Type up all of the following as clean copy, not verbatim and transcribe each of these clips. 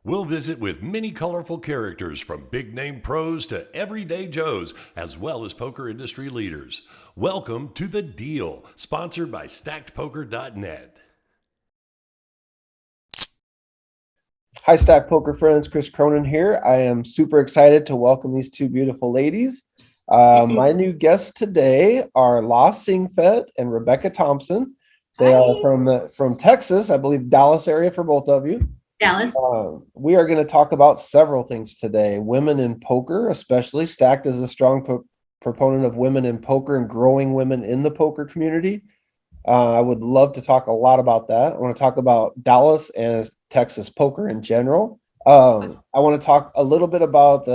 We'll visit with many colorful characters from big-name pros to everyday Joes, as well as poker industry leaders. Welcome to The Deal, sponsored by StackedPoker.net. Hi, Stack Poker friends. Chris Cronin here. I am super excited to welcome these two beautiful ladies. My new guests today are Sengphet and Rebecca Thompson. They are from Texas, I believe Dallas area for both of you. Dallas. We are going to talk about several things today. Women in poker, especially. Stacked is a strong proponent of women in poker and growing women in the poker community. I would love to talk a lot about that. I want to talk about Dallas and Texas poker in general. I want to talk a little bit about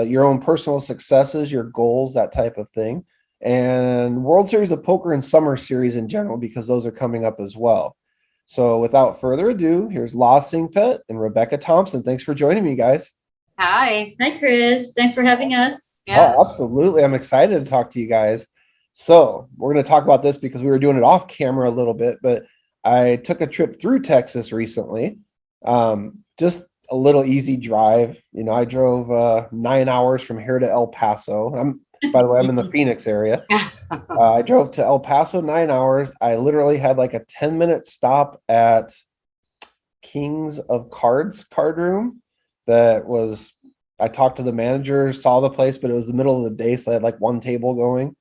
your own personal successes, your goals, that type of thing, and World Series of Poker and Summer Series in general, because those are coming up as well. So without further ado, here's Sengphet and Rebecca Thompson. Thanks for joining me, guys. Hi, Chris. Thanks for having us. Yes. Oh, absolutely. I'm excited to talk to you guys. So we're going to talk about this because we were doing it off camera a little bit, but I took a trip through Texas recently. Just a little easy drive. You know, I drove 9 hours from here to El Paso. By the way, I'm in the Phoenix area. I drove to El Paso 9 hours. I literally had like a 10-minute stop at Kings of Cards card room. I talked to the manager, saw the place, but it was the middle of the day, so I had like one table going.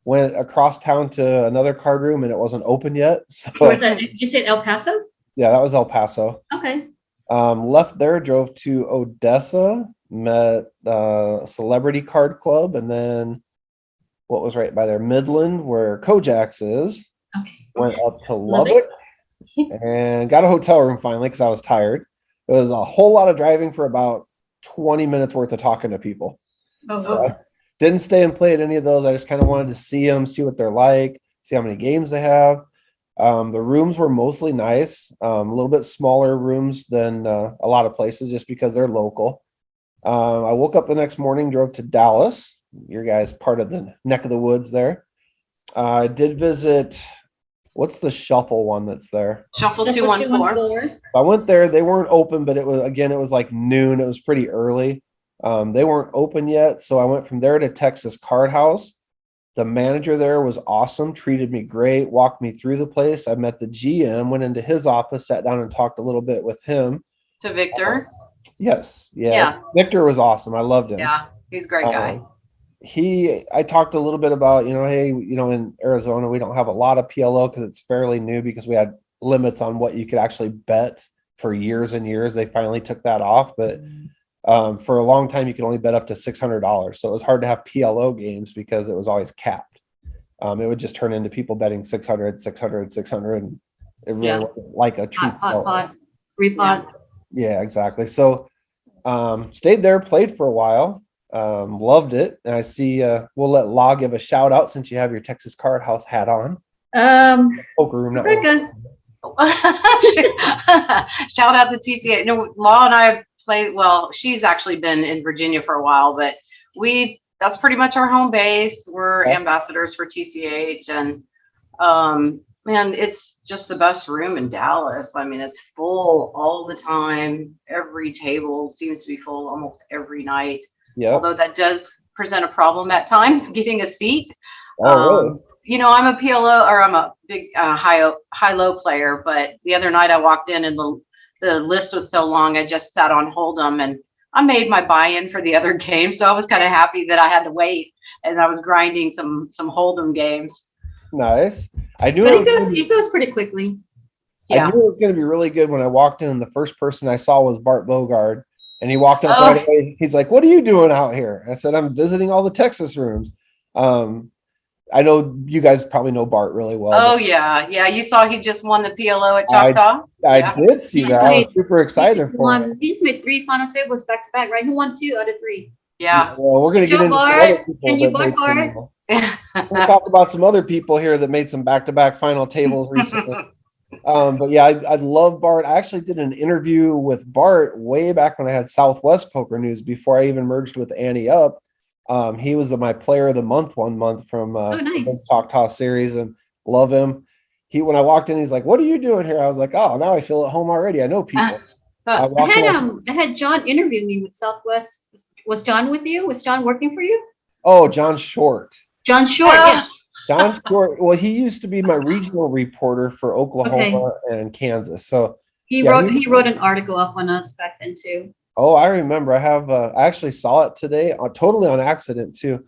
Went across town to another card room and it wasn't open yet. So was that, you said El Paso? Yeah, that was El Paso. Okay. Left there, drove to Odessa, met Celebrity Card Club, and then what was right by there, Midland, where Kojak's is. Okay. Went up to Lubbock and got a hotel room finally because I was tired. It was a whole lot of driving for about 20 minutes worth of talking to people. So didn't stay and play at any of those. I just kind of wanted to see them, see what they're like, see how many games they have. The rooms were mostly nice, a little bit smaller rooms than a lot of places just because they're local. I woke up the next morning, drove to Dallas. Your guys part of the neck of the woods there. I did visit, what's the Shuffle one that's there? Shuffle 214. I went there. They weren't open, but it was like noon. It was pretty early. They weren't open yet, so I went from there to Texas Card House. The manager there was awesome, treated me great, walked me through the place. I met the GM, went into his office, sat down and talked a little bit with him. To Victor? Yes. Yeah. Victor was awesome. I loved him. Yeah, he's a great guy. I talked a little bit about, hey, in Arizona, we don't have a lot of PLO because it's fairly new because we had limits on what you could actually bet for years and years. They finally took that off, but for a long time, you could only bet up to $600. So it was hard to have PLO games because it was always capped. It would just turn into people betting 600, 600, 600. And it really wasn't like a true repot. Yeah, exactly. So stayed there, played for a while, loved it. And I see we'll let Law give a shout out since you have your Texas Card House hat on. Poker room. Rebecca. Shout out to TCA. No, Law and I played, well, she's actually been in Virginia for a while, but that's pretty much our home base. We're ambassadors for TCH, and man, it's just the best room in Dallas. I mean, it's full all the time. Every table seems to be full almost every night. Yeah. Although that does present a problem at times getting a seat. Really? I'm a PLO, or I'm a big high-low player, but the other night I walked in and the list was so long, I just sat on Hold'em, and I made my buy-in for the other game. So I was kind of happy that I had to wait, and I was grinding some Hold'em games. Nice. I knew it goes pretty quickly. Yeah. I knew it was going to be really good when I walked in, and the first person I saw was Bart Bogard, and he walked up right away. He's like, "What are you doing out here?" I said, "I'm visiting all the Texas rooms." I know you guys probably know Bart really well. Oh, yeah. Yeah. You saw he just won the PLO at Choctaw? I did see that. I was super excited for him. He made 3 final tables back to back, right? He won 2 out of 3. Yeah. Well, we're going to get into other people. Can you Bart? We'll talk about some other people here that made some back-to-back final tables recently. But yeah, I love Bart. I actually did an interview with Bart way back when I had Southwest Poker News before I even merged with Annie Up. He was my player of the month one month from the Choctaw series, and love him. When I walked in, he's like, "What are you doing here?" I was like, "Oh, now I feel at home already. I know people." I walked around. I had John interview me with Southwest. Was John with you? Was John working for you? Oh, John Short. John Short, yeah. John Short. Well, he used to be my regional reporter for Oklahoma Okay. and Kansas. So He yeah, wrote an article up on us back then too. oh, I remember. I actually saw it today, totally on accident too.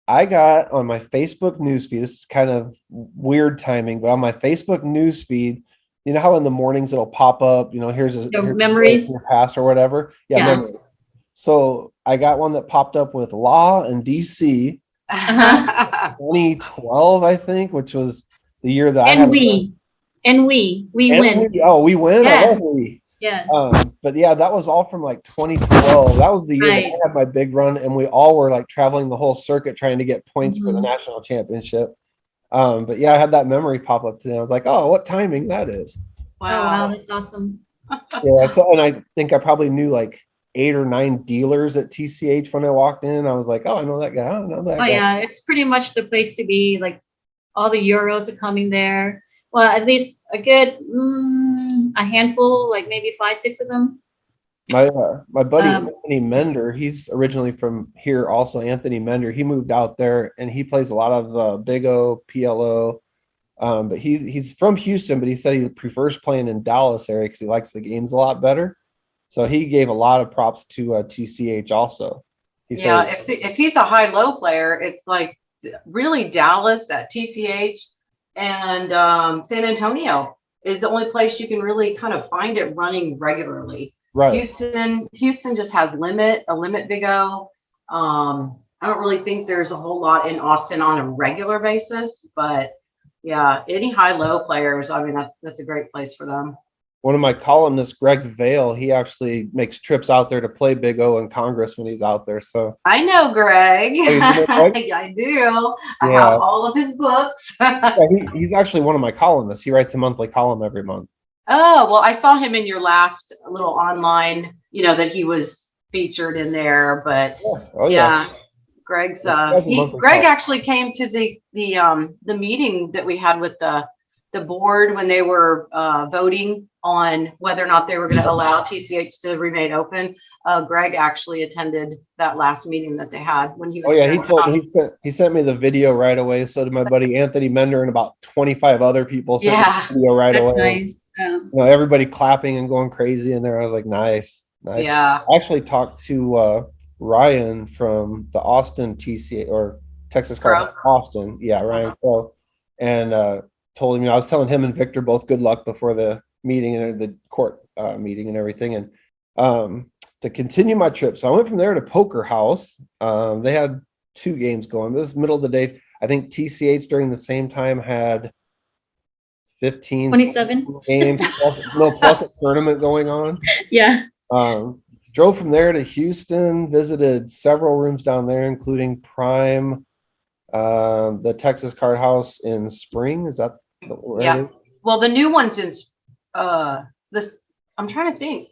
I got on my Facebook newsfeed. This is kind of weird timing, but on my Facebook newsfeed, you know how in the mornings it'll pop up, here's Memories. your past or whatever. Yeah, Yeah. memories. So I got one that popped up with Law and DC 2012, I think, which was the year that I had. We win. We win. Yes. I love we. Yes. But yeah, that was all from like 2012. That was the year Right. that I had my big run, and we all were like traveling the whole circuit trying to get points for the Mhm. national championship. But yeah, I had that memory pop up today. I was like, oh, what timing that is. Oh wow, that's awesome. Yeah. So, and I think I probably knew like 8 or 9 dealers at TCH when I walked in. I was like, oh, I know that guy. I know that Oh guy. yeah, it's pretty much the place to be. Like all the Euros are coming there. Well, at least a good a handful, like maybe 5, 6 of them. My buddy Anthony Mender, he's originally from here also. Anthony Mender, he moved out there and he plays a lot of Big O, PLO. But he's from Houston, but he said he prefers playing in Dallas area because he likes the games a lot better. So he gave a lot of props to TCH also. He said, if he's a high-low player, it's like really Dallas at TCH and San Antonio is the only place you can really kind of find it running regularly. right. Houston just has a limit Big O. I don't really think there's a whole lot in Austin on a regular basis, but yeah, any high-low players, I mean, that's a great place for them. One of my columnists, Greg Vale, he actually makes trips out there to play Big O in Congress when he's out there. So I know Greg. Oh, you know Greg? I do. I Yeah. have all of his books. yeah, he's actually one of my columnists. He writes a monthly column every month. Oh, well, I saw him in your last little online, that he was featured in there, but Oh yeah, Greg's Greg column. actually came to the meeting that we had with the board when they were voting on whether or not they were going to allow TCH to remain open. Greg actually attended that last meeting that they had when he was. Oh yeah, he sent me the video right away. So did my buddy Anthony Mender and about 25 other people sent me the video right That's away. nice. Yeah. Everybody clapping and going crazy in there. I was like, nice. Yeah. I actually talked to Ryan from the Austin TCA or Texas Car Austin. Yeah, Ryan Crow. And told him, I was telling him and Victor both good luck before the meeting and the court meeting and everything. And to continue my trip. So I went from there to Poker House. They had 2 games going. It was middle of the day. I think TCH during the same time had 15 27 games plus a tournament going on. Yeah. Drove from there to Houston, visited several rooms down there, including Prime, the Texas Card House in Spring. Is that yeah? Well, the new one's in I'm trying to think.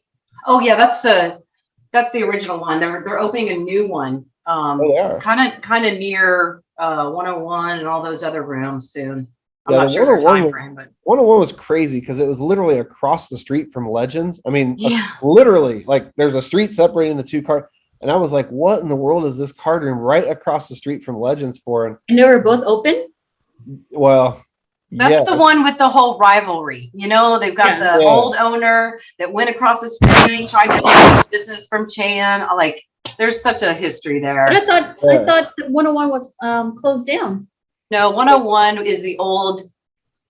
Oh yeah, that's the original one. They're opening a new one. They are kind of near 101 and all those other rooms soon. I'm Yeah, not sure their time frame, but 101 was crazy because it was literally across the street from Legends. I mean, yeah. literally, like there's a street separating the 2 card. And I was like, what in the world is this card room right across the street from Legends for? And they were both open? Well, That's the one with the whole rivalry. They've got the old owner that went across the street, tried to take business from Chan. Like, there's such a history there. But I thought that 101 was closed down. No, 101 is the old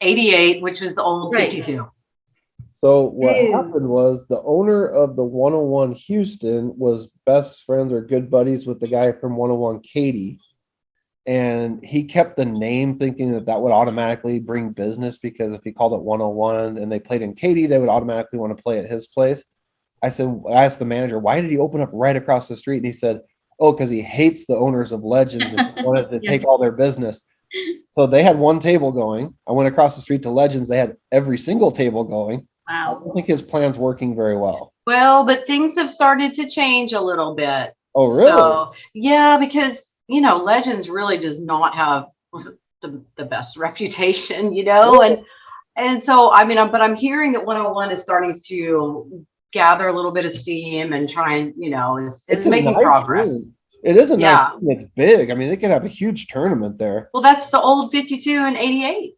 88, which was the old 52. So what happened was the owner of the 101 Houston was best friends or good buddies with the guy from 101 Katy. And he kept the name thinking that would automatically bring business because if he called it 101 and they played in Katy, they would automatically want to play at his place. I asked the manager, why did he open up right across the street? And he said, oh, because he hates the owners of Legends and wanted to take all their business. So they had 1 table going. I went across the street to Legends. They had every single table going. Wow. I don't think his plan's working very well. Well, but things have started to change a little bit. Oh, really? So, yeah, because, Legends really does not have the best reputation, Really? and so, I mean, but I'm hearing that 101 is starting to gather a little bit of steam and try and, is It's a making nice progress. room. It is a nice Yeah. room. It's big. I mean, they could have a huge tournament there. Well, that's the old 52 and 88,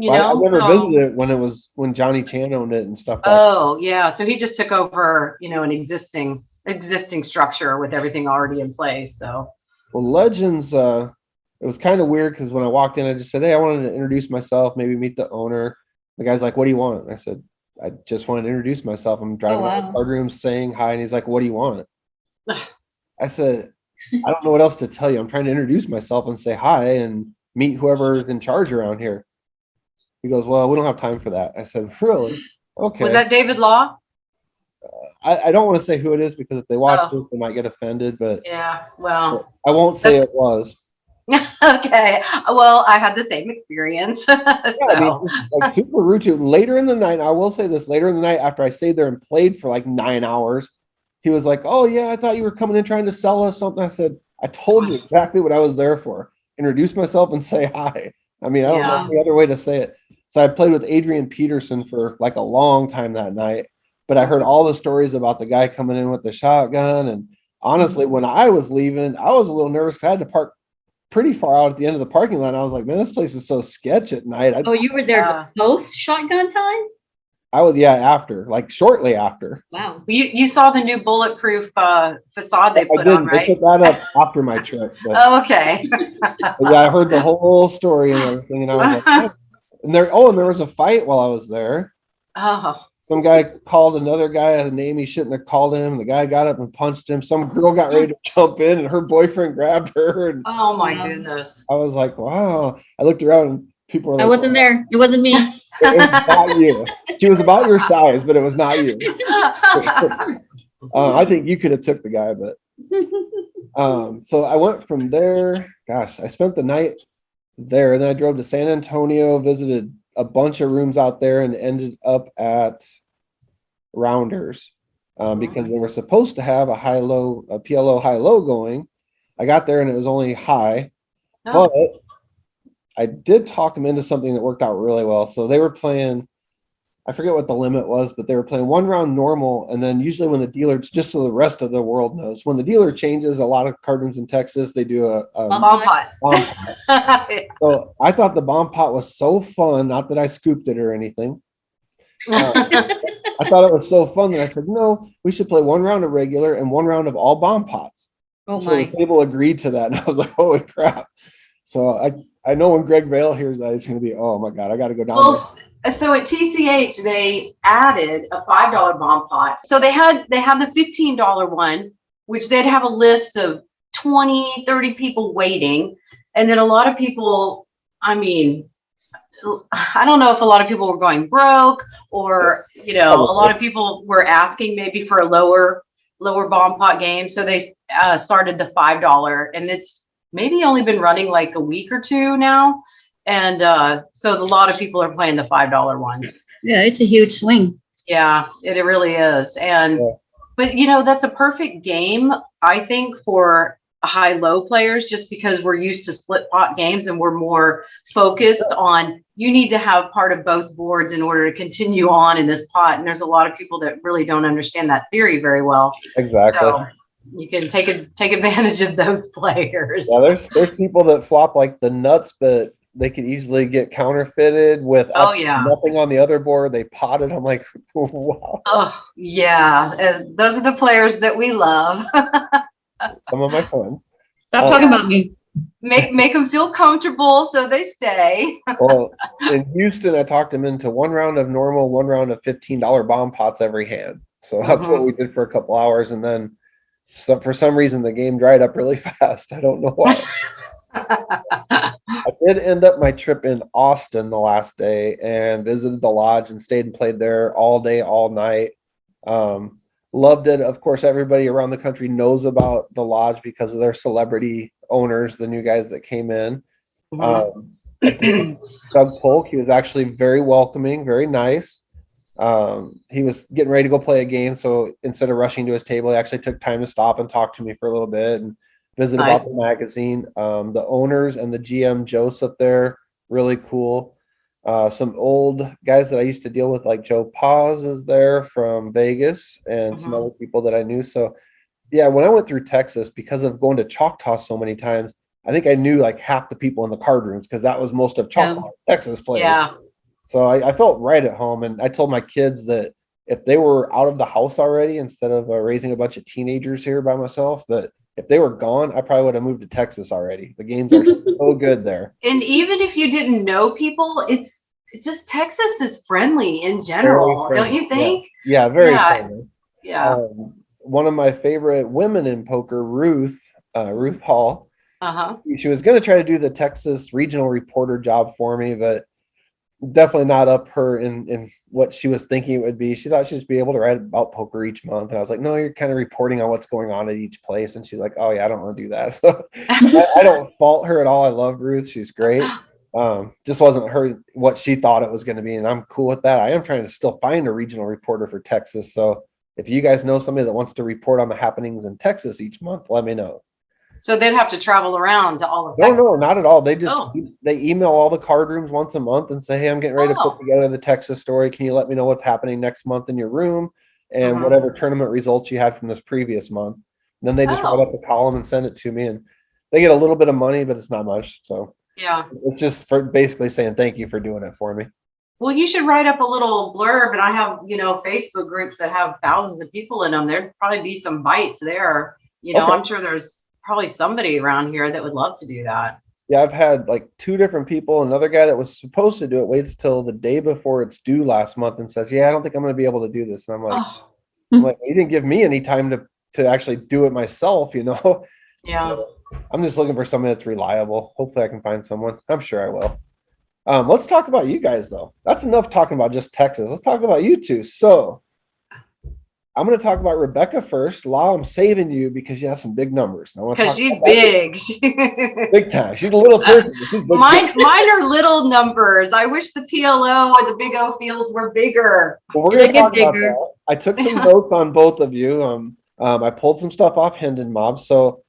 I never so. visited it when Johnny Chan owned it and stuff like that. Oh, yeah. So he just took over, an existing structure with everything already in place. So. Well, Legends, it was kind of weird because when I walked in, I just said, "Hey, I wanted to introduce myself, maybe meet the owner." The guy's like, "What do you want?" I said, "I just wanted to introduce myself. I'm driving around the card room saying hi." And he's like, "What do you want?" I said, "I don't know what else to tell you. I'm trying to introduce myself and say hi and meet whoever's in charge around here." He goes, "Well, we don't have time for that." I said, "Really? Okay." Was that David Law? I don't want to say who it is because if they watch Oh. this, they might get offended, but Yeah. Well. I won't say it was. Okay. Well, I had the same experience. Yeah, I mean, like super rude to. Later in the night, I will say this, later in the night after I stayed there and played for like 9 hours, he was like, "Oh yeah, I thought you were coming in trying to sell us something." I said, "I told you exactly what I was there for. Introduce myself and say hi." I mean, I don't know any other way to say it. So I played with Adrian Peterson for like a long time that night, but I heard all the stories about the guy coming in with the shotgun. And honestly, when I was leaving, I was a little nervous because I had to park pretty far out at the end of the parking lot. I was like, "Man, this place is so sketch at night." Oh, you were there post shotgun time? I was, after, like shortly after. Wow. You saw the new bulletproof facade they put on, right? They put that up after my trip. But, Oh, okay. but I heard the whole story and everything, and I was like, "Oh." And there was a fight while I was there. Oh. Some guy called another guy a name he shouldn't have called him. The guy got up and punched him. Some girl got ready to jump in, and her boyfriend grabbed her. And Oh my goodness. I was like, "Wow." I looked around and people were like, I wasn't there. It wasn't me. It was not you. She was about your size, but it was not you. I think you could have took the guy, but so I went from there. Gosh, I spent the night there, and then I drove to San Antonio, visited a bunch of rooms out there, and ended up at Rounders because they were supposed to have a PLO high-low going. I got there and it was only high, but I did talk them into something that worked out really well. So they were playing, I forget what the limit was, but they were playing one round normal. And then usually when the dealer, just so the rest of the world knows, when the dealer changes a lot of card rooms in Texas, they do a bomb pot. Bomb pot. So I thought the bomb pot was so fun. Not that I scooped it or anything. I thought it was so fun that I said, "No, we should play one round of regular and one round of all bomb pots." Oh so my. the table agreed to that. And I was like, "Holy crap." So I know when Greg Vale hears that, he's going to be, "Oh my God, I got to go down there." So at TCH, they added a $5 bomb pot. So they had the $15 one, which they'd have a list of 20, 30 people waiting. And then a lot of people, I mean, I don't know if a lot of people were going broke or, a lot of people were asking maybe for a lower bomb pot game. So they started the $5, and it's maybe only been running like a week or two now. And so a lot of people are playing the $5 ones. Yeah, it's a huge swing. Yeah, it really is. And but that's a perfect game, I think, for high-low players, just because we're used to split pot games and we're more focused on you need to have part of both boards in order to continue on in this pot. And there's a lot of people that really don't understand that theory very well. Exactly. So you can take advantage of those players. Yeah, there's people that flop like the nuts, but they could easily get counterfeited with nothing on the other board. They potted. I'm like, wow. Oh yeah, and those are the players that we love. Some of my friends. Stop talking about me. Make them feel comfortable so they stay. Well, in Houston, I talked them into one round of normal, one round of $15 bomb pots every hand. So that's what we did for a couple hours, and then for some reason the game dried up really fast. I don't know why. I did end up my trip in Austin the last day and visited the lodge and stayed and played there all day, all night. Loved it. Of course, everybody around the country knows about the lodge because of their celebrity owners, the new guys that came in. Doug Polk, he was actually very welcoming, very nice. He was getting ready to go play a game, so instead of rushing to his table, he actually took time to stop and talk to me for a little bit and visit about the magazine. The owners and the GM Joseph there, really cool. Some old guys that I used to deal with, like Joe Paz is there from Vegas, and some other people that I knew. So yeah, when I went through Texas, because of going to Choctaw so many times, I think I knew like half the people in the card rooms because that was most of Choctaw's Texas players. Yeah. So I felt right at home, and I told my kids that if they were out of the house already, instead of raising a bunch of teenagers here by myself, that if they were gone, I probably would have moved to Texas already. The games are so good there. And even if you didn't know people, it's just Texas is friendly in Very general, don't friendly. you think? Yeah, very Yeah. friendly. Yeah. One of my favorite women in poker, Ruth Hall, Uh-huh. she was going to try to do the Texas regional reporter job for me, but definitely not up her in what she was thinking it would be. She thought she'd just be able to write about poker each month. And I was like, no, you're kind of reporting on what's going on at each place. And she's like, oh yeah, I don't want to do that. So I don't fault her at all. I love Ruth. She's great. Just wasn't her what she thought it was going to be. And I'm cool with that. I am trying to still find a regional reporter for Texas. So if you guys know somebody that wants to report on the happenings in Texas each month, let me know. So they'd have to travel around to all of No, Texas. no, not at all. They just Oh. they email all the card rooms once a month and say, hey, I'm getting ready to put together the Texas story. Can you let me know what's happening next month in your room and whatever tournament results you had from this previous month? And then they just write up a column and send it to me, and they get a little bit of money, but it's not much. So Yeah. it's just for basically saying thank you for doing it for me. Well, you should write up a little blurb, and I have, Facebook groups that have thousands of people in them. There'd probably be some bites there. Okay. I'm sure there's probably somebody around here that would love to do that. Yeah, I've had like 2 different people. Another guy that was supposed to do it waits till the day before it's due last month and says, yeah, I don't think I'm going to be able to do this. And I'm like, you didn't give me any time to actually do it myself, Yeah. So I'm just looking for somebody that's reliable. Hopefully I can find someone. I'm sure I will. Let's talk about you guys though. That's enough talking about just Texas. Let's talk about you two. So I'm going to talk about Rebecca first. Law, I'm saving you because you have some big numbers. Because she's big. Big time. She's a little person. Mine are little numbers. I wish the PLO or the Big O fields were bigger. Well, we're going to talk about that. I took some notes on both of you. I pulled some stuff off Hendon Mob. So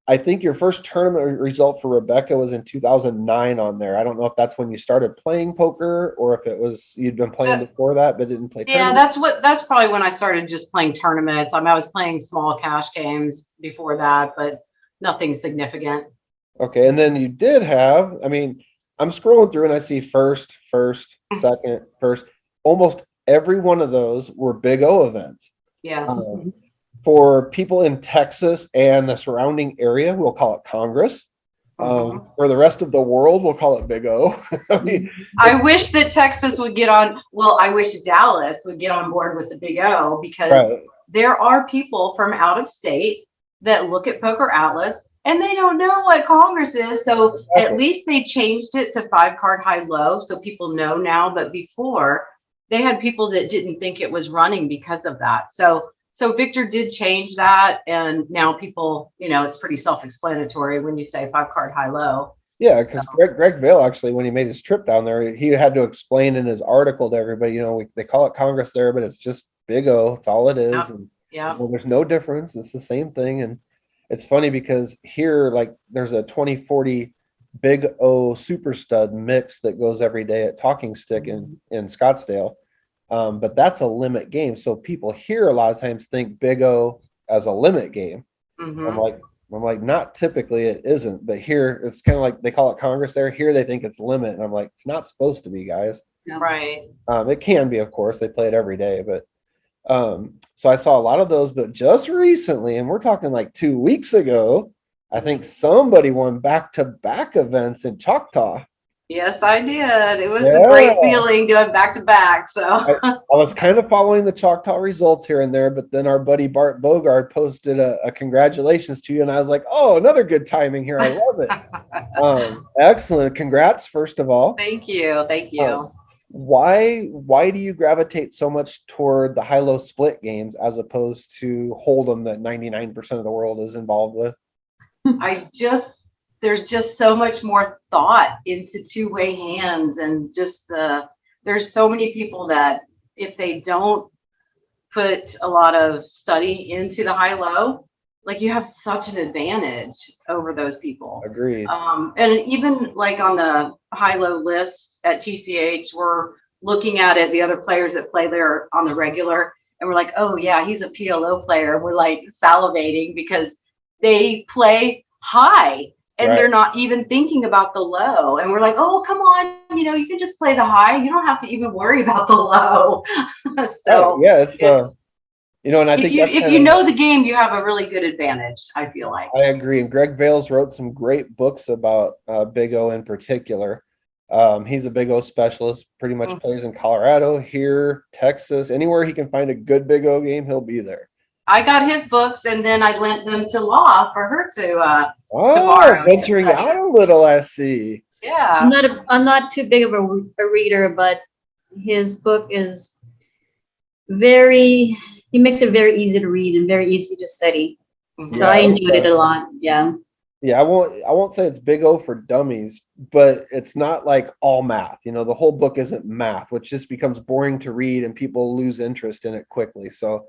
I think your first tournament result for Rebecca was in 2009 on there. I don't know if that's when you started playing poker or if it was you'd been playing before that but didn't play tournaments. Yeah, that's probably when I started just playing tournaments. I was playing small cash games before that, but nothing significant. Okay, and then you did have, I'm scrolling through and I see first, second, first. Almost every one of those were Big O events. Yeah. For people in Texas and the surrounding area, we'll call it Congress. For the rest of the world, we'll call it Big O. I wish that Texas would get on. Well, I wish Dallas would get on board with the Big O because there are people from out of state that look at Poker Atlas and they don't know what Congress is. So at least they changed it to 5-card high-low so people know now. But before, they had people that didn't think it was running because of that. So Victor did change that, and now people, it's pretty self-explanatory when you say 5-card high-low. Yeah, because Greg Vail actually, when he made his trip down there, he had to explain in his article to everybody, they call it Congress there, but it's just Big O. It's all it is. And there's no difference. It's the same thing. And it's funny because here, like, there's a 2040 Big O Super Stud mix that goes every day at Talking Stick in Scottsdale. But that's a limit game. So people here a lot of times think Big O as a limit game. I'm like, not typically, it isn't. But here it's kind of like they call it Congress there. Here they think it's limit. And I'm like, it's not supposed to be, guys. Right. It can be, of course. They play it every day. But so I saw a lot of those. But just recently, and we're talking like 2 weeks ago, I think somebody won back-to-back events in Choctaw. Yes, I did. It was a great feeling doing back-to-back. So I was kind of following the Choctaw results here and there, but then our buddy Bart Bogard posted a congratulations to you, and I was like, oh, another good timing here. I love it. Excellent. Congrats, first of all. Thank you. Why do you gravitate so much toward the high-low split games as opposed to Hold'em that 99% of the world is involved with? There's just so much more thought into two-way hands, and there's so many people that if they don't put a lot of study into the high-low, like you have such an advantage over those people. Agreed. And even like on the high-low list at TCH, we're looking at it, the other players that play there on the regular, and we're like, oh yeah, he's a PLO player. We're like salivating because they play high and they're not even thinking about the low. And we're like, oh, come on, you can just play the high. You don't have to even worry about the low. So yeah, it's and I think if you know the game, you have a really good advantage, I feel like. I agree. And Greg Vales wrote some great books about Big O in particular. He's a Big O specialist, pretty much plays in Colorado, here, Texas, anywhere he can find a good Big O game, he'll be there. I got his books and then I lent them to Law for her to borrow. Venturing out a little, I see. Yeah. I'm not too big of a reader, but his book is he makes it very easy to read and very easy to study. So I enjoyed it a lot. Yeah. Yeah, I won't say it's Big O for dummies, but it's not like all math. The whole book isn't math, which just becomes boring to read and people lose interest in it quickly. So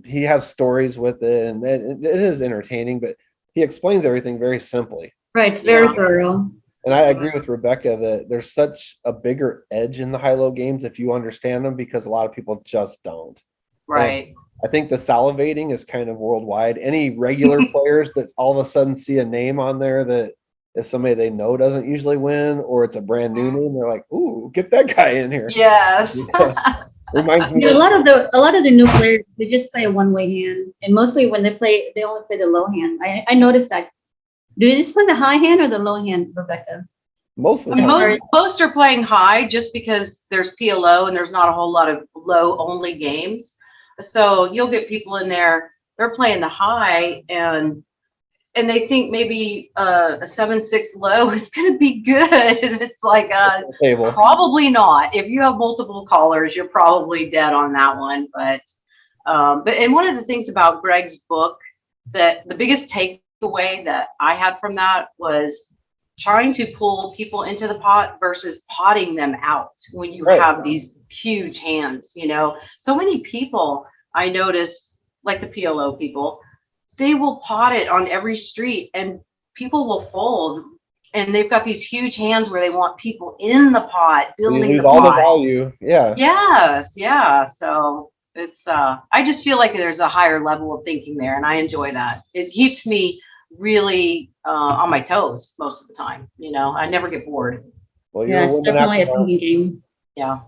he has stories with it, and it is entertaining, but he explains everything very simply. Right, it's very thorough. And I agree with Rebecca that there's such a bigger edge in the high-low games if you understand them, because a lot of people just don't. Right. And I think the salivating is kind of worldwide. Any regular players that all of a sudden see a name on there that is somebody they know doesn't usually win, or it's a brand new name, they're like, "Ooh, get that guy in here." Yes. Reminds me a lot of the new players, they just play a one-way hand, and mostly when they only play the low hand. I noticed that. Do they just play the high hand or the low hand, Rebecca? Most of the time. Most are playing high just because there's PLO and there's not a whole lot of low only games. So you'll get people in there, they're playing the high and they think maybe a 7-6 low is going to be good. And it's like, probably not. If you have multiple callers, you're probably dead on that one. But one of the things about Greg's book, that the biggest takeaway that I had from that was trying to pull people into the pot versus potting them out when you have these huge hands. So many people I notice, like the PLO people, they will pot it on every street and people will fold, and they've got these huge hands where they want people in the pot, building the pot. All the value. Yeah. Yes. Yeah. So it's I just feel like there's a higher level of thinking there, and I enjoy that. It keeps me really on my toes most of the time. I never get bored. Well, yeah, it's definitely a thinking game. Yeah.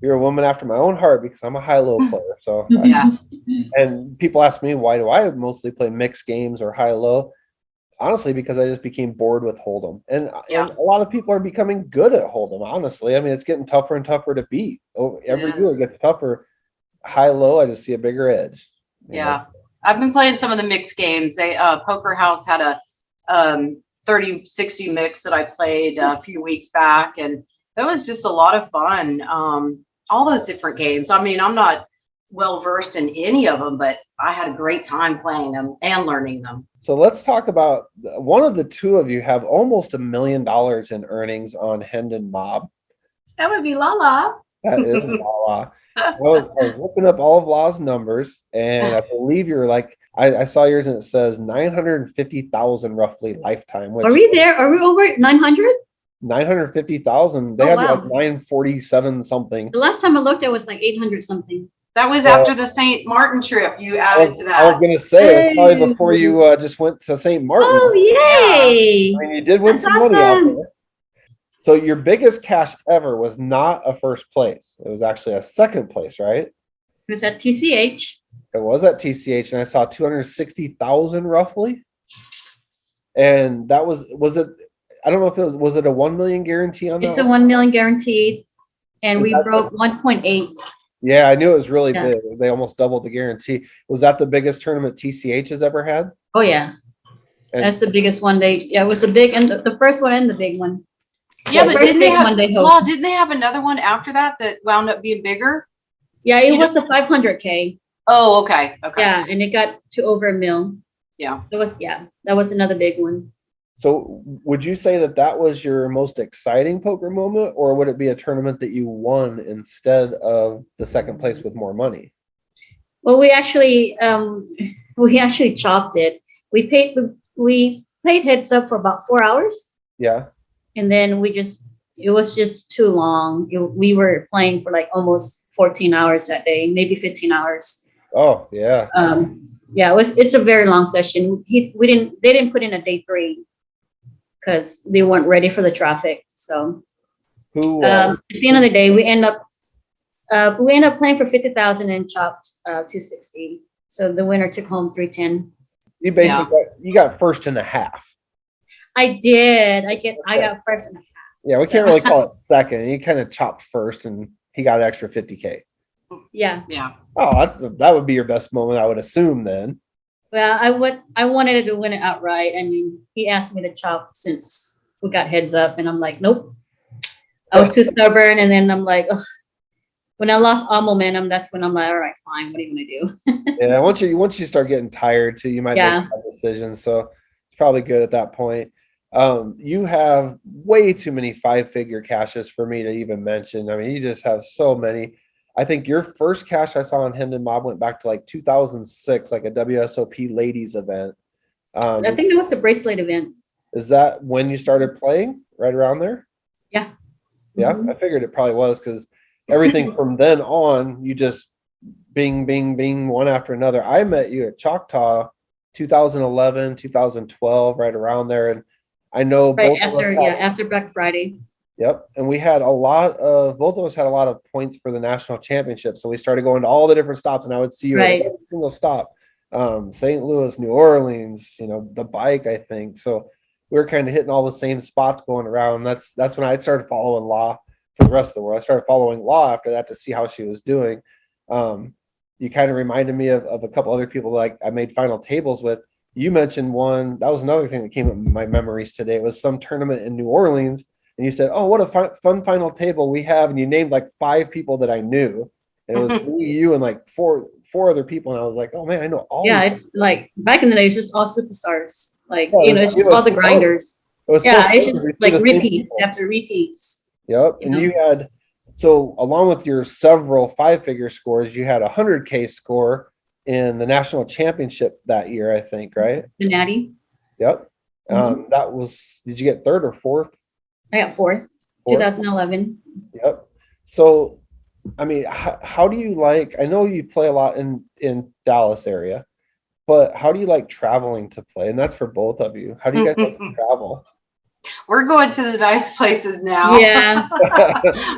You're a woman after my own heart, because I'm a high-low player. So yeah. And people ask me, why do I mostly play mixed games or high-low? Honestly, because I just became bored with Hold'em. And a lot of people are becoming good at Hold'em, honestly. I mean, it's getting tougher and tougher to beat. Every year it gets tougher. High-low, I just see a bigger edge. Yeah. I've been playing some of the mixed games. Poker House had a 30-60 mix that I played a few weeks back, and that was just a lot of fun. All those different games. I mean, I'm not well versed in any of them, but I had a great time playing them and learning them. So let's talk about one of the two of you have almost $1 million in earnings on Hendon Mob. That would be Lala. That is Lala. So I was looking up all of Law's numbers, and I believe you're like, I saw yours and it says 950,000 roughly lifetime. Are we there? Are we over 900? 950,000. They had like 947 something. The last time I looked, it was like 800 something. That was after the St. Martin trip. You added to that. I was gonna say, it was probably before you just went to St. Martin. Oh, yay! I mean, you did win some money out there. So your biggest cash ever was not a first place. It was actually a second place, right? It was at TCH. It was at TCH, and I saw 260,000 roughly. And that was it? I don't know if it was it a 1 million guarantee on that? It's a 1 million guaranteed, and we broke 1.8. Yeah, I knew it was really big. They almost doubled the guarantee. Was that the biggest tournament TCH has ever had? Oh yeah, and that's the biggest one. It was the big and the first one and the big one. Yeah, but didn't they have another one after that wound up being bigger? Yeah, it was a 500K. Oh, okay. Yeah, and it got to over $1 million. Yeah. That was another big one. So would you say that was your most exciting poker moment, or would it be a tournament that you won instead of the second place with more money? Well, we actually, we actually chopped it. We played heads up for about 4 hours, Yeah. and then it was just too long. We were playing for like almost 14 hours that day, maybe 15 hours. Oh, yeah. Yeah, it's a very long session. They didn't put in a day 3 because they weren't ready for the traffic. So Who? at the end of the day, we end up playing for 50,000 and chopped 260. So the winner took home 310. You basically you got first and a half. I did. I got first and a half. Yeah, we So- can't really call it second. You kind of chopped first, and he got an extra 50K. Yeah. Yeah. Oh, that would be your best moment, I would assume. Then. Well, I wanted to win it outright. I mean, he asked me to chop since we got heads up, and I'm like, nope. I was too stubborn, and then I'm like, ugh. When I lost all momentum, that's when I'm like, all right, fine. What are you gonna do? Yeah, once you start getting tired too, you might Yeah. make bad decisions. So it's probably good at that point. You have way too many 5-figure caches for me to even mention. I mean, you just have so many. I think your first cache I saw on Hendon Mob went back to like 2006, like a WSOP ladies event. I think it was a bracelet event. Is that when you started playing? Right around there? Yeah. Yeah, Mhm. I figured it probably was because everything from then on, you just bing, bing, bing, one after another. I met you at Choctaw 2011, 2012, right around there. And I know Right both of us after Black Friday. Yep. And we had both of us had a lot of points for the national championship. So we started going to all the different stops, and I would see you Right. at every single stop. St. Louis, New Orleans, the bike, I think. So we were kind of hitting all the same spots going around. That's when I started following Law for the rest of the world. I started following Law after that to see how she was doing. You kind of reminded me of a couple other people like I made final tables with. You mentioned one. That was another thing that came up in my memories today. It was some tournament in New Orleans. And you said, "Oh, what a fun final table we have!" And you named like 5 people that I knew, and it was me, you, and like four other people. And I was like, "Oh man, I know all." Yeah, these it's like back in the day, it's just all superstars. Like, Yeah, it's just all the grinders. It was so Yeah, fun it's to just see like the same repeats people. after repeats. Yep. you And know? you had, so along with your several 5-figure scores, you had a 100K score in the national championship that year, I think, right? The Natty. Yep. Mhm. That was, did you get third or fourth? I got fourth, Fourth? 2011. Yep. So, I mean, how do you like, I know you play a lot in Dallas area, but how do you like traveling to play? And that's for both of you. How do you guys like to travel? We're going to the nice places now. Yeah.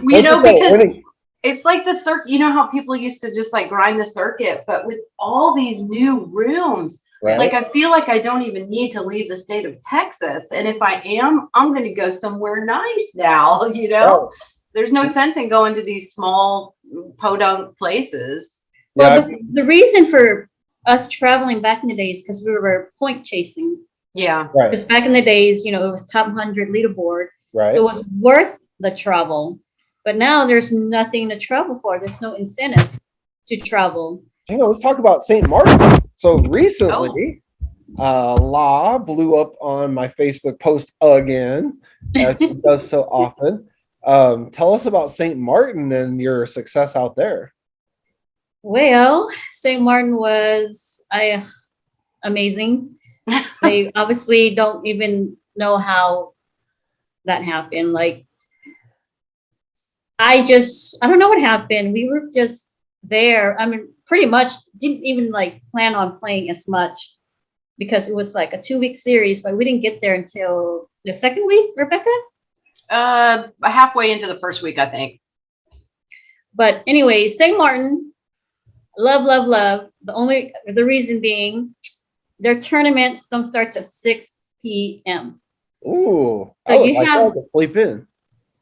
Because it's like the circuit. You know how people used to just like grind the circuit, but with all these new rooms, Right. like I feel like I don't even need to leave the state of Texas. And if I am, I'm going to go somewhere nice now. Oh, There's no sense in going to these small podunk places. Well, the reason for us traveling back in the days because we were point chasing. Yeah. right. Because back in the days, it was top 100 leaderboard, Right. so it was worth the travel. But now there's nothing to travel for. There's no incentive to travel. Let's talk about St. Martin. So recently, Law blew up on my Facebook post again, as he does so often. Tell us about St. Martin and your success out there. Well, St. Martin was amazing. They obviously don't even know how that happened. Like, I don't know what happened. We were just there. I mean, pretty much didn't even like plan on playing as much because it was like a 2-week series, but we didn't get there until the second week, Rebecca? Halfway into the first week, I think. But anyway, St. Martin, love, love, love. The reason being their tournaments don't start till 6 p.m. Ooh, So I would you like have- to sleep in.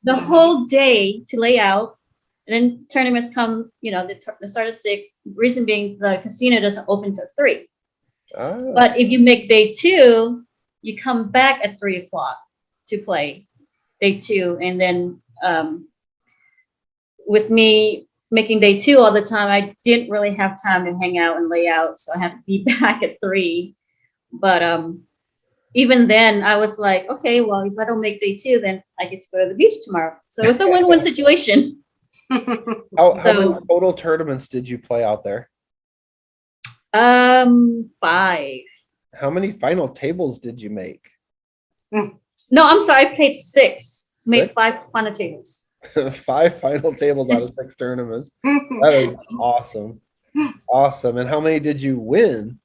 The whole day to lay out, and then tournaments come, they start at 6. Reason being the casino doesn't open till 3. Ah, But if you make day 2, you come back at 3:00 to play day 2. And then with me making day 2 all the time, I didn't really have time to hang out and lay out. So I had to be back at 3. But even then I was like, okay, well, if I don't make day 2, then I get to go to the beach tomorrow. So it's a win-win situation. how So- many total tournaments did you play out there? Five. How many final tables did you make? No, I'm sorry. I played six. Made Six? 5 final tables. 5 final tables out of 6 tournaments. That is awesome. Awesome. And how many did you win?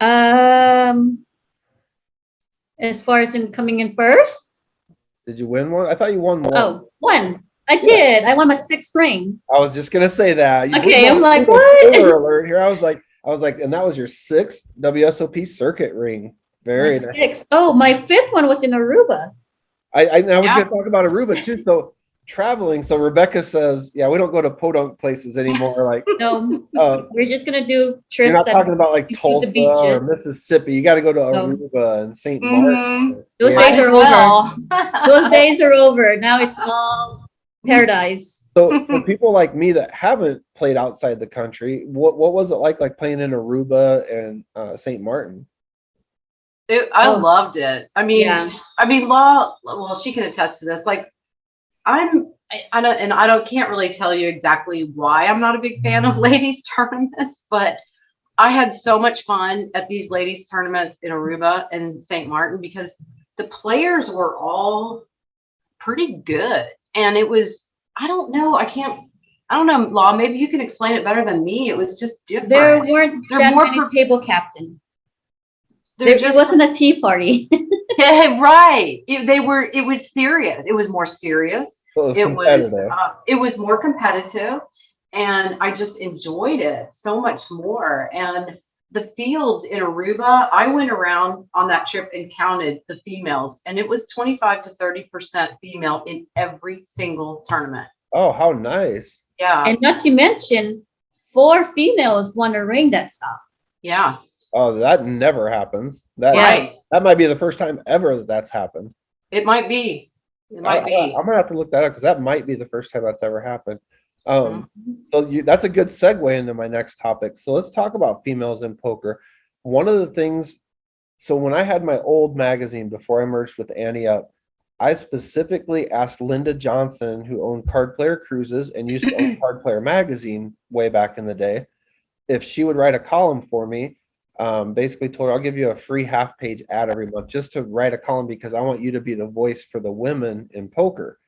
As far as in coming in first. Did you win one? I thought you won one. Oh, one. I did. I won my 6th ring. I was just gonna say that. You Okay, did I'm like, spoiler what? alert here. I was like, and that was your 6th WSOP circuit ring. Very My nice. 6th. Oh, my 5th one was in Aruba. I was Yeah. gonna talk about Aruba too. So traveling. So Rebecca says, yeah, we don't go to podunk places anymore. Like, No, uh, we're just gonna do you're trips not talking about like include the Tulsa beaches. or Mississippi. You got to go to No. Aruba and St. Mhm. Martin. Those Yeah. Might days as are well. Those days are over. Now it's all paradise. So for people like me that haven't played outside the country, what was it like playing in Aruba and St. Martin? I Oh. loved it. Yeah. Law, well, she can attest to this. Like, I don't, and I don't, can't really tell you exactly why I'm not a big fan of ladies tournaments, but I had so much fun at these ladies tournaments in Aruba and St. Martin because the players were all pretty good. And it was, I don't know, Law, maybe you can explain it better than me. It was just different. There weren't They're that more many pro- table captain. They're It wasn't a tea party. Yeah, right. It was serious. It was more serious. So It was, competitive. it was more competitive, and I just enjoyed it so much more. And the fields in Aruba, I went around on that trip and counted the females, and it was 25 to 30% female in every single tournament. Oh, how nice. Yeah. And not to mention, 4 females won a ring that stopped. Yeah. Oh, that never happens. That Right. that might be the first time ever that that's happened. It might be. It might be. I'm gonna have to look that up because that might be the first time that's ever happened. Mm-hmm. So that's a good segue into my next topic. So let's talk about females in poker. One of the things, so when I had my old magazine before I merged with Annie Up, I specifically asked Linda Johnson, who owned Card Player Cruises and used to own Card Player Magazine way back in the day, if she would write a column for me. Basically told her I'll give you a free half-page ad every month just to write a column because I want you to be the voice for the women in poker.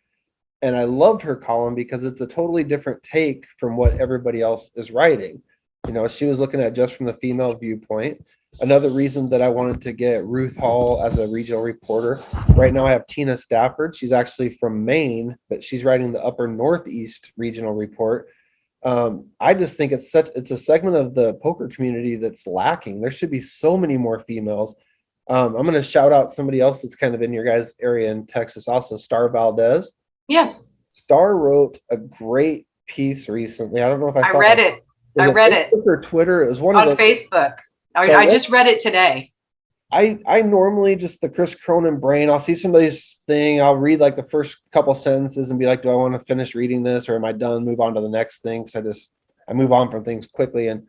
And I loved her column because it's a totally different take from what everybody else is writing. You know, she was looking at just from the female viewpoint. Another reason that I wanted to get Ruth Hall as a regional reporter. Right now I have Tina Stafford. She's actually from Maine, but she's writing the Upper Northeast regional report. I just think it's a segment of the poker community that's lacking. There should be so many more females. I'm going to shout out somebody else that's kind of in your guys' area in Texas, also Star Valdez. Yes. Star wrote a great piece recently. I don't know if I saw read it. Was I read it Facebook or Twitter. It was one on of the Facebook. So I just read it today. I normally just the Chris Cronin brain. I'll see somebody's thing. I'll read like the first couple sentences and be like, do I want to finish reading this or am I done? Move on to the next thing. Because I move on from things quickly. And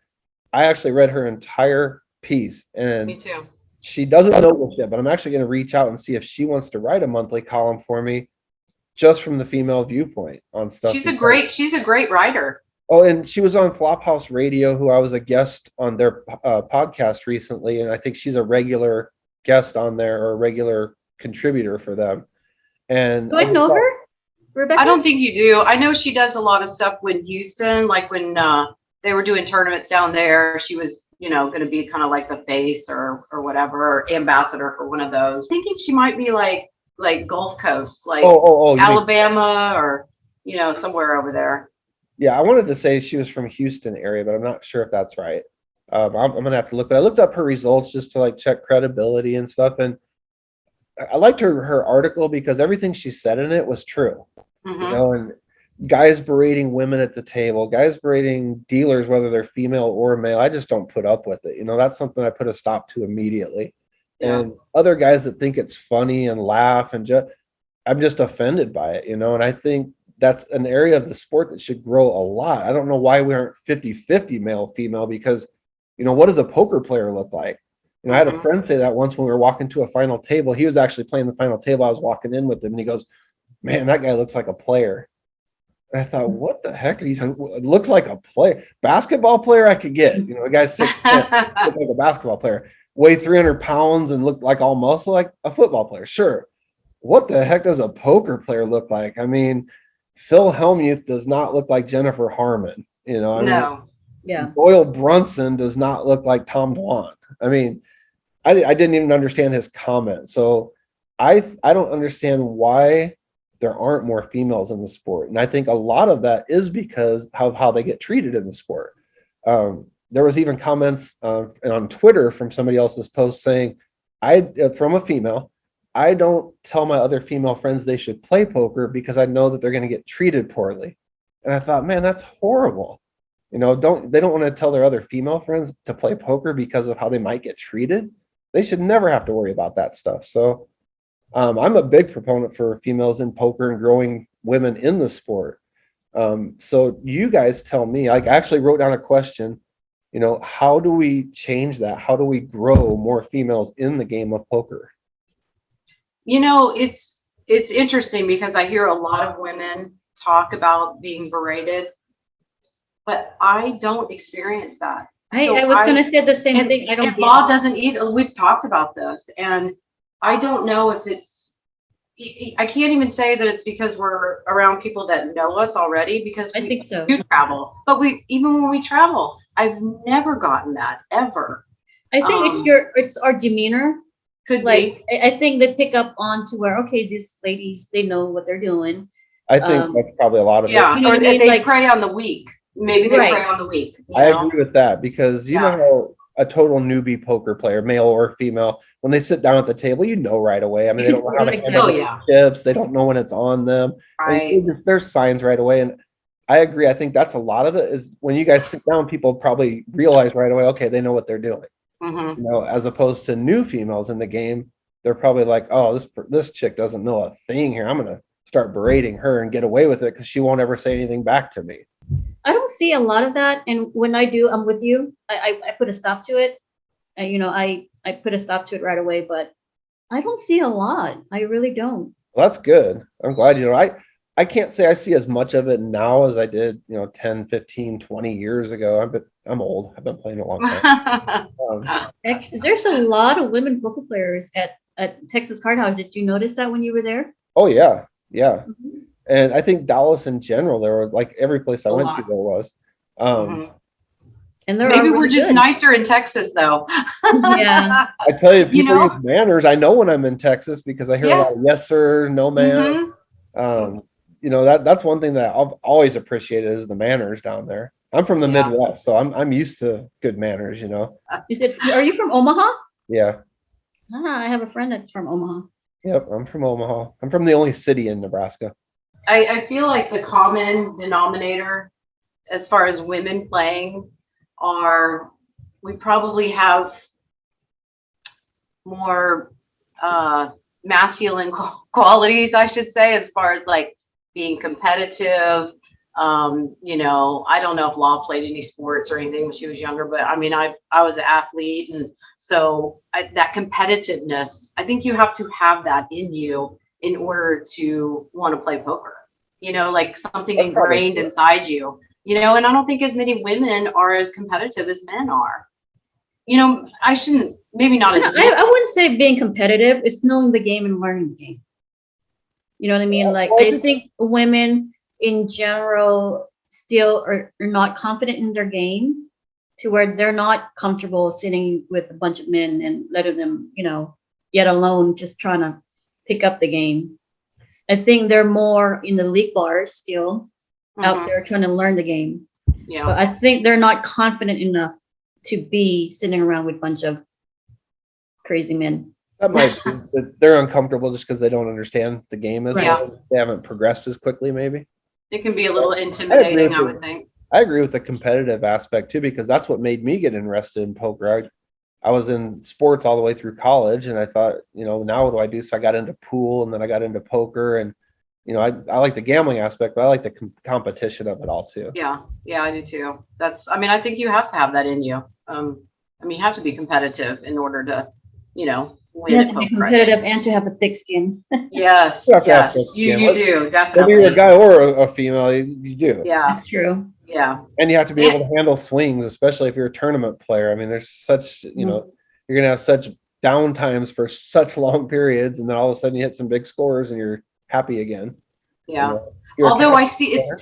I actually read her entire piece. And Me too. she doesn't know this yet, but I'm actually going to reach out and see if she wants to write a monthly column for me just from the female viewpoint on stuff. She's a great writer. Oh, and she was on Flophouse Radio, who I was a guest on their podcast recently, and I think she's a regular guest on there or a regular contributor for them. And Do I know her, Rebecca? I don't think you do. I know she does a lot of stuff in Houston, like when they were doing tournaments down there. She was, going to be kind of like the face or whatever, or ambassador for one of those. Thinking she might be like Gulf Coast, like Alabama or somewhere over there. Yeah, I wanted to say she was from Houston area, but I'm not sure if that's right. I'm gonna have to look. But I looked up her results just to check credibility and stuff, and I liked her article because everything she said in it was true. Mm-hmm. And guys berating women at the table, guys berating dealers, whether they're female or male, I just don't put up with it. That's something I put a stop to immediately. Yeah. And other guys that think it's funny and laugh and I'm just offended by it, and I think that's an area of the sport that should grow a lot. I don't know why we aren't 50-50 male female because, what does a poker player look like? I had a friend say that once when we were walking to a final table. He was actually playing the final table. I was walking in with him and he goes, man, that guy looks like a player. And I thought, what the heck are you talking? It looks like a player, basketball player. I could get, a guy's 6'10", looked like a basketball player, weigh 300 pounds and look like all muscle, like a football player. Sure. What the heck does a poker player look like? I mean, Phil Hellmuth does not look like Jennifer Harmon. I mean, No. Yeah. Doyle Brunson does not look like Tom Dwan. I mean, I didn't even understand his comment. So I don't understand why there aren't more females in the sport. And I think a lot of that is because how they get treated in the sport. There was even comments on Twitter from somebody else's post saying, from a female, I don't tell my other female friends they should play poker because I know that they're going to get treated poorly. And I thought, man, that's horrible. They don't want to tell their other female friends to play poker because of how they might get treated. They should never have to worry about that stuff. So I'm a big proponent for females in poker and growing women in the sport. So you guys tell me, I actually wrote down a question, how do we change that? How do we grow more females in the game of poker? It's interesting because I hear a lot of women talk about being berated, but I don't experience that. I was going to say the same thing. I don't and get law it. doesn't either. We've talked about this, and I don't know if I can't even say that it's because we're around people that know us already, because I we think so. do travel. But even when we travel, I've never gotten that ever. I think it's our demeanor. Could Like, be. I think they pick up on to where, okay, these ladies, they know what they're doing. I think that's probably a lot of Yeah, it. You know or what I mean? they Like- prey on the weak. Maybe they Right. prey on the weak. I agree with that because you Yeah. know how a total newbie poker player, male or female, when they sit down at the table, right away. I mean, they don't know how to Exactly. handle Oh, yeah. chips. They don't know when it's on them. Right. There's signs right away. And I agree. I think that's a lot of it is when you guys sit down, people probably realize right away, okay, they know what they're doing. Mm-hmm. As opposed to new females in the game, they're probably like, oh, this chick doesn't know a thing here. I'm going to start berating her and get away with it because she won't ever say anything back to me. I don't see a lot of that. And when I do, I'm with you. I put a stop to it. I put a stop to it right away, but I don't see a lot. I really don't. Well, that's good. I'm glad, I can't say I see as much of it now as I did, 10, 15, 20 years ago. I'm old. I've been playing a long time. Actually, there's a lot of women poker players at Texas Card House. Did you notice that when you were there? Oh, yeah. Yeah. Mhm. And I think Dallas in general, there were like every place I A went lot. to, there was. Mhm. And they're Maybe all we're really just good. nicer in Texas, though. Yeah. I tell you, people know? use manners. I know when I'm in Texas because I hear Yeah. a lot of yes, sir, no, ma'am. Mhm. That's one thing that I've always appreciated is the manners down there. I'm from the Yeah. Midwest, so I'm used to good manners, You said, are you from Omaha? Yeah. I have a friend that's from Omaha. Yep. I'm from Omaha. I'm from the only city in Nebraska. I feel like the common denominator as far as women playing we probably have more masculine qualities, I should say, as far as like being competitive. I don't know if Law played any sports or anything when she was younger, but I mean, I was an athlete, and so that competitiveness, I think you have to have that in you in order to want to play poker. Like something That's probably ingrained true. inside you. And I don't think as many women are as competitive as men are. I shouldn't, maybe not as I wouldn't say being competitive. It's knowing the game and learning the game. You know what I mean? Yeah, Like, well, I think women in general still are not confident in their game to where they're not comfortable sitting with a bunch of men and letting them, yet alone just trying to pick up the game. I think they're more in the league bars still out there trying to learn the game. Yeah. But I think they're not confident enough to be sitting around with a bunch of crazy men. That might be that they're uncomfortable just because they don't understand the game as Right. well. They haven't progressed as quickly, maybe. It can be a little intimidating, I would think. I agree with the competitive aspect too, because that's what made me get interested in poker. I was in sports all the way through college, and I thought, now what do I do? So I got into pool, and then I got into poker, and I like the gambling aspect, but I like the competition of it all too. Yeah, I do too. I think you have to have that in you. You have to be competitive in order to, win You have at to be poker, I think. competitive and to have a thick skin. Yes, You have to have yes, thick you skin. do, Whether definitely. you're a guy or a female, you do. Yeah, That's true. yeah. And you have to be able to handle swings, especially if you're a tournament player. I mean, there's such, you know, you're going to have such down times for such long periods. And then all of a sudden you hit some big scores and you're happy again. Yeah. You know, you're a Although I casual see player.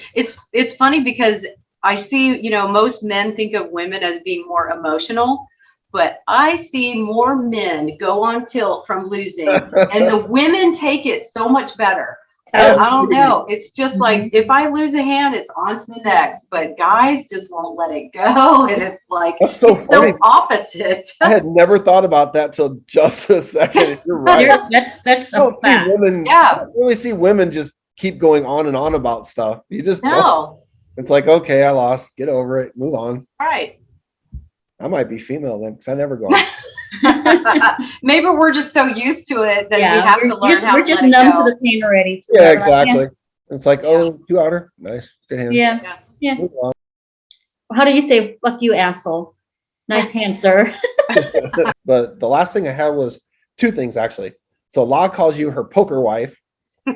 it's funny because I see, most men think of women as being more emotional, but I see more men go on tilt from losing, and the women take it so much better. I don't know. It's just like if I lose a hand, it's on to the next. But guys just won't let it go, and it's like That's so it's funny. so opposite. I had never thought about that till just a second. You're right. That's I a don't see fact. women, Yeah. I don't really see women just keep going on and on about stuff. You just don't. No, It's like, okay, I lost. Get over it. Move on. right. I might be female then because I never go on. Maybe we're just so used to it that we Yeah, have to learn how we're to just let it numb go. to the pain already. So Yeah, we're like, exactly. It's like, oh, 2-outer. Nice. Good hand. Yeah. Move on. How do you say "fuck you, asshole"? Nice hand, sir. But the last thing I had was 2 things actually. So Law calls you her poker wife.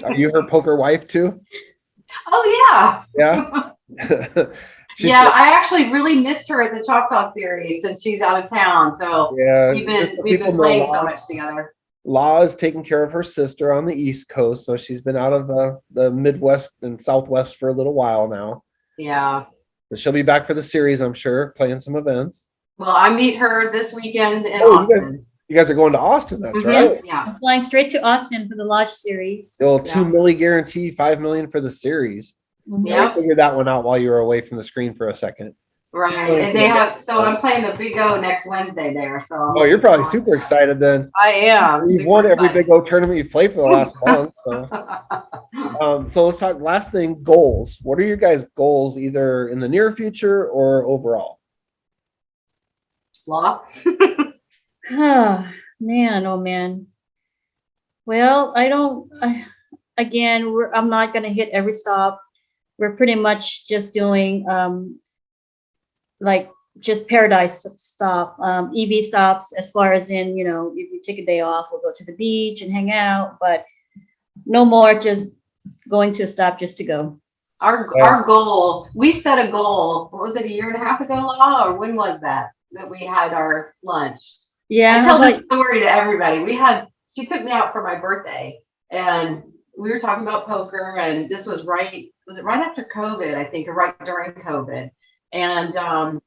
Are you her poker wife too? Oh yeah. Yeah. She's Yeah, I actually really missed her at the Choctaw series since she's out of town. So yeah. we've just so been people know, playing so much together. Law is taking care of her sister on the East Coast, so she's been out of the Midwest and Southwest for a little while now. Yeah. But she'll be back for the series, I'm sure, playing some events. Well, I meet her this weekend in Oh, Austin. You guys are going to Austin, that's Mhm. right. Yes, Yeah. I'm flying straight to Austin for the Lodge series. The old Yeah. $2 million guarantee, $5 million for the series. Mhm. Yeah. I figured that one out while you were away from the screen for a second. Right. And they have, so I'm playing the Big O next Wednesday there. So Oh, you're probably super excited then. I am. You've super won every excited. Big O tournament you've played for the last month. So let's talk last thing, goals. What are your guys' goals either in the near future or overall? Law. Oh man. Well, I'm not gonna hit every stop. We're pretty much just doing like just paradise stop, EV stops, as far as in, if you take a day off, we'll go to the beach and hang out, but no more just going to a stop just to go. Our goal, we set a goal, what was it, a year and a half ago, Law, or when was that we had our lunch? Yeah. I tell this story to everybody. She took me out for my birthday and we were talking about poker, and this was it right after COVID, I think, or right during COVID. And I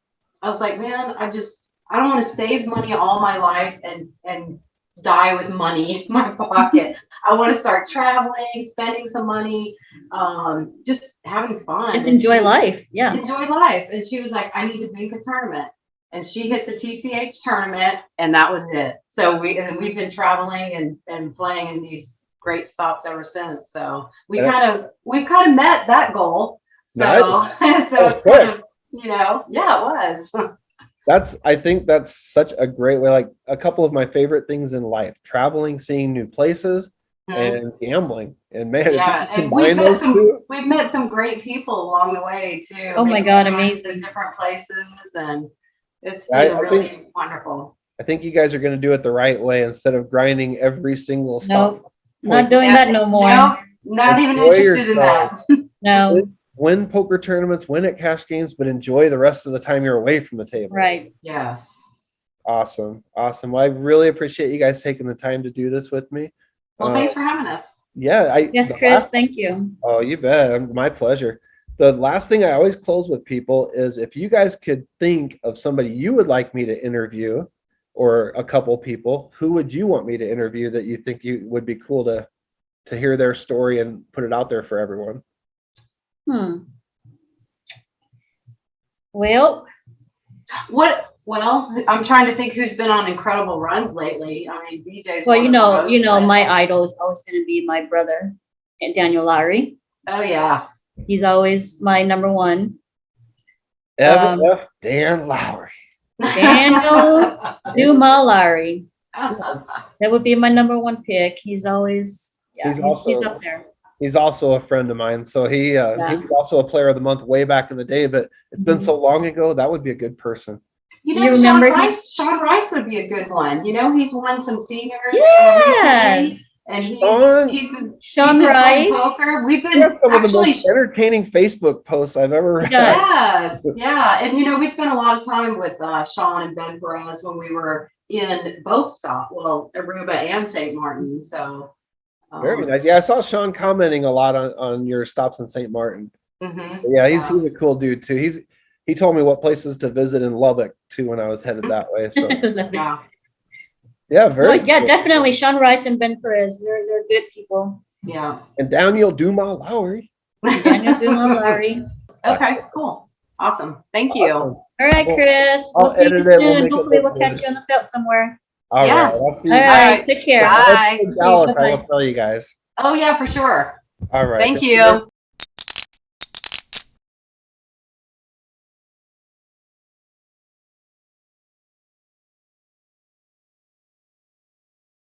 was like, man, I don't want to save money all my life and die with money in my pocket. I want to start traveling, spending some money, just having fun. Just enjoy life. Yeah. Enjoy life. And she was like, I need to make a tournament. And she hit the TCH tournament, and that was it. So we've been traveling and playing in these great stops ever since. So we've kind of met that goal. So Nice. so it's kind of, yeah, it was. I think that's such a great way. Like a couple of my favorite things in life: traveling, seeing new places, and gambling. And man, yeah, and we've met some great people along the way too. Oh my God, amazing! In different places, and it's been really wonderful. I think you guys are going to do it the right way instead of grinding every single stop. Nope, not doing that no more. No, not even interested in that. No. Win poker tournaments, win at cash games, but enjoy the rest of the time you're away from the table. Right. Yes. Awesome. Well, I really appreciate you guys taking the time to do this with me. Well, thanks for having us. Yeah. Yes, Chris, thank you. Oh, you bet. My pleasure. The last thing I always close with people is if you guys could think of somebody you would like me to interview, or a couple people, who would you want me to interview that you think would be cool to hear their story and put it out there for everyone? Well, I'm trying to think who's been on incredible runs lately. I mean, BJ's. Well, my idol is always going to be my brother, Daniel Lowry. Oh yeah. He's always my number one. Dan Lowry. Daniel Duma Lowry. That would be my number one pick. He's always, he's up there. He's also a friend of mine. So he was also a player of the month way back in the day, but it's been so long ago, that would be a good person. You Do know, you remember Sean Rice would be a good one. You know, he's won some seniors recently, Yes, and Sean- Sean he's been playing Rice. poker. We've He been has some of the actually, most entertaining Facebook posts I've ever read. Yes. yeah, and you know, we spent a lot of time with Sean and Ben Perez when we were in both stops, well, Aruba and St. Martin. So Very nice. Yeah, I saw Sean commenting a lot on your stops in St. Martin. Yeah, he's a cool dude too. He told me what places to visit in Lubbock too when I was headed that way. So yeah. yeah, very Yeah, cool. definitely. Sean Rice and Ben Perez. They're good people. Yeah. And Daniel Dumas Lowry. Daniel Duma, Larry. Okay, cool. Awesome. Thank you. Awesome. All right, Well, Chris. I'll We'll see you edit it. We'll soon. make it Hopefully, look we'll catch good. you on the felt somewhere. All Yeah. right. I'll see All you. right. Take care. Bye. Dallas, I Bye-bye. will tell you guys. Oh yeah, for sure. All right. Thank you.